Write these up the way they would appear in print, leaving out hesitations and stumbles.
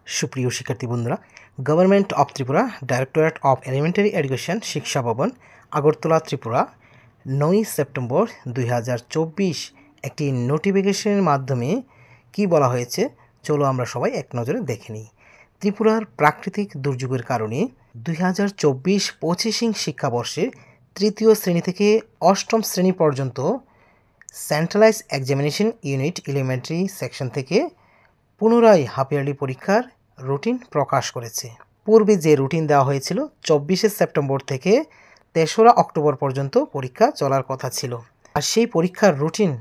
সুপ্রিয় শিক্ষার্থী বন্ধুরা, government of Tripura directorate of elementary education শিক্ষা ভবন আগরতলা ত্রিপুরা 9 সেপ্টেম্বর 2024 একটি নোটিফিকেশনের মাধ্যমে কি বলা হয়েছে চলো আমরা সবাই এক নজরে দেখে নিই। ত্রিপুরার প্রাকৃতিক দুর্যোগের কারণে 2024-25 শিক্ষাবর্ষের তৃতীয় শ্রেণী থেকে অষ্টম শ্রেণী পর্যন্ত centralise examination unit elementary section থেকে পুনরায় হাফ ইয়ারলি পরীক্ষার রুটিন প্রকাশ করেছে। পূর্বে যে রুটিন দেওয়া হয়েছিল 24 সেপ্টেম্বর থেকে 3রা অক্টোবর পর্যন্ত পরীক্ষা চলার কথা ছিল, আর সেই পরীক্ষার রুটিন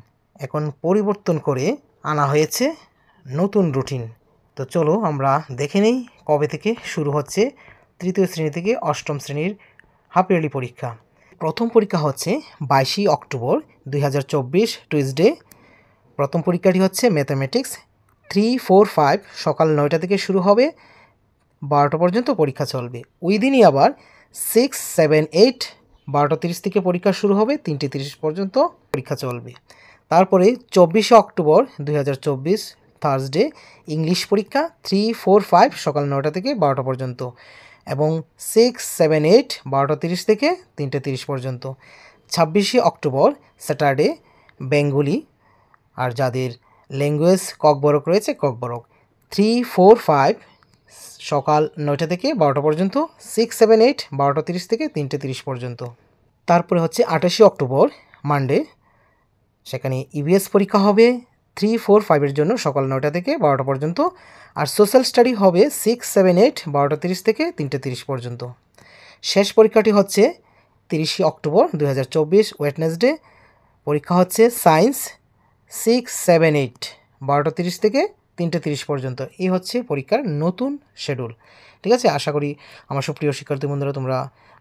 এখন পরিবর্তন করে আনা হয়েছে নতুন রুটিন। তো চলো আমরা দেখে নেই কবে থেকে শুরু হচ্ছে তৃতীয় শ্রেণী থেকে অষ্টম শ্রেণীর হাফ ইয়ারলি পরীক্ষা। প্রথম পরীক্ষা হচ্ছে 22 অক্টোবর 2024 টুইসডে। প্রথম পরীক্ষাটি হচ্ছে ম্যাথামেটিক্স 3-4-5 সকাল 9টা থেকে শুরু হবে, 12টা পর্যন্ত পরীক্ষা চলবে। ওই দিনই আবার 6-7-8 12:30 থেকে পরীক্ষা শুরু হবে, 3:30 পর্যন্ত পরীক্ষা চলবে। তারপরে 24 অক্টোবর 2024 থার্সডে ইংলিশ পরীক্ষা 3-4-5 সকাল 9টা থেকে 12টা পর্যন্ত এবং 6-7-8 12:30 থেকে 3:30 পর্যন্ত। 26 অক্টোবর স্যাটারডে বেঙ্গলি, আর যাদের ল্যাঙ্গুয়েজ ককবরক রয়েছে ককবরক 3-4-5 সকাল 9টা থেকে 12টা পর্যন্ত, 6-7-8 12:30 থেকে 3:30 পর্যন্ত। তারপরে হচ্ছে 28 অক্টোবর মানডে, সেখানে ইভিএস পরীক্ষা হবে 3-4-5 জন্য সকাল 9টা থেকে 12টা পর্যন্ত, আর সোশ্যাল স্টাডি হবে 6-7-8 12:30 থেকে 3:30 পর্যন্ত। শেষ পরীক্ষাটি হচ্ছে 30 অক্টোবর 2024 ওয়েডনেসডে, পরীক্ষা হচ্ছে সায়েন্স 6-7-8 12:30 থেকে 3:30 পর্যন্ত। এই হচ্ছে পরীক্ষার নতুন শিডিউল। ঠিক আছে, আশা করি আমার সুপ্রিয় শিক্ষার্থী বন্ধুরা তোমরা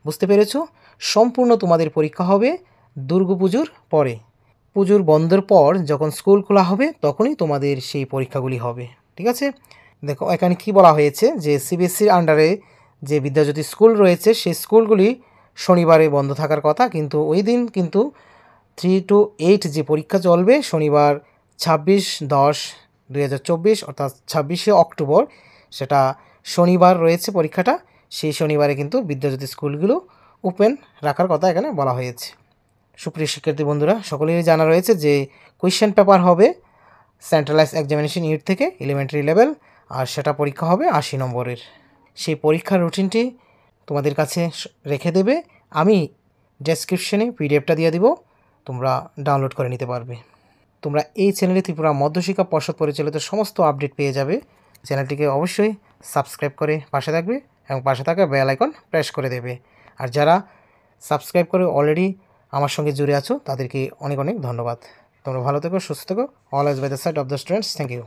বুঝতে পেরেছো। সম্পূর্ণ তোমাদের পরীক্ষা হবে দুর্গাপুজোর পরে, পুজোর বন্ধের পর যখন স্কুল খোলা হবে তখনই তোমাদের সেই পরীক্ষাগুলি হবে। ঠিক আছে, দেখো এখানে কি বলা হয়েছে যে সিবিএসসির আন্ডারে যে বিদ্যাজ্যোতি স্কুল রয়েছে সেই স্কুলগুলি শনিবারে বন্ধ থাকার কথা, কিন্তু ওই দিন কিন্তু 3-8 যে পরীক্ষা চলবে শনিবার 26-10-2024 অর্থাৎ 26 অক্টোবর, সেটা শনিবার রয়েছে পরীক্ষাটা। সেই শনিবারে কিন্তু বিদ্যাজ্যোতি স্কুলগুলো ওপেন রাখার কথা এখানে বলা হয়েছে। সুপ্রিয় শিক্ষার্থী বন্ধুরা, সকলেরই জানা রয়েছে যে কোয়েশ্চেন পেপার হবে সেন্ট্রালাইজ এক্সামিনেশন ইউনিট থেকে এলিমেন্টারি লেভেল, আর সেটা পরীক্ষা হবে 80 নম্বরের। সেই পরীক্ষার রুটিনটি তোমাদের কাছে রেখে দেবে, আমি ডেসক্রিপশনে পিডিএফটা দিয়ে দিব, তোমরা ডাউনলোড করে নিতে পারবে। তোমরা এই চ্যানেলে ত্রিপুরা মধ্যশিক্ষা পর্ষদ পরিচালিত সমস্ত আপডেট পেয়ে যাবে। চ্যানেলটিকে অবশ্যই সাবস্ক্রাইব করে পাশে থাকবে এবং পাশে থাকা বেল আইকন প্রেস করে দেবে। আর যারা সাবস্ক্রাইব করে অলরেডি আমার সঙ্গে জুড়ে আছো তাদেরকে অনেক অনেক ধন্যবাদ। তোমরা ভালো থেকো, সুস্থ থেকো। Always by the side of the students. Thank you.